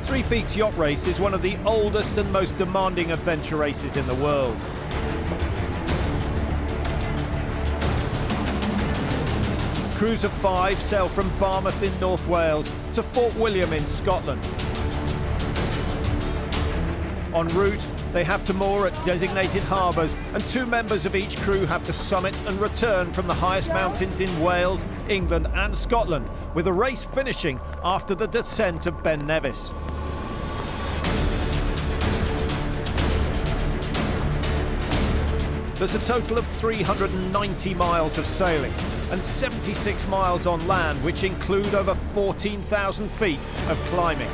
Three Peaks Yacht Race is one of the oldest and most demanding adventure races in the world. Crews of 5 sail from Barmouth in North Wales to Fort William in Scotland. En route, they have to moor at designated harbours, and 2 members of each crew have to summit and return from the highest mountains in Wales, England and Scotland, with the race finishing after the descent of Ben Nevis. There's a total of 390 miles of sailing and 76 miles on land, which include over 14,000 feet of climbing.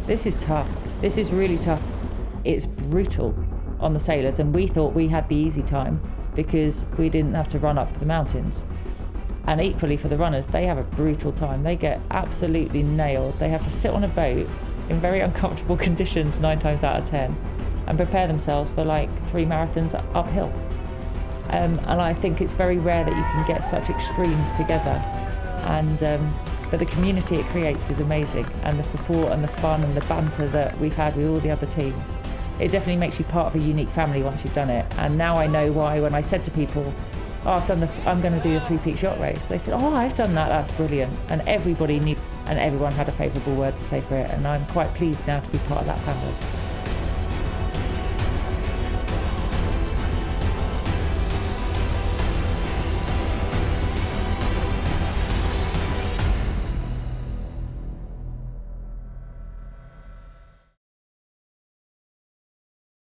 This is tough. This is really tough. It's brutal on the sailors, and we thought we had the easy time because we didn't have to run up the mountains. And equally for the runners, they have a brutal time. They get absolutely nailed. They have to sit on a boat in very uncomfortable conditions 9 times out of 10 and prepare themselves for like 3 marathons uphill. And I think it's very rare that you can get such extremes together. But the community it creates is amazing, and the support and the fun and the banter that we've had with all the other teams. It definitely makes you part of a unique family once you've done it. And now I know why when I said to people, I'm going to do the Three Peaks Yacht Race, they said, oh, I've done that, that's brilliant. And everybody knew, and everyone had a favourable word to say for it. And I'm quite pleased now to be part of that family.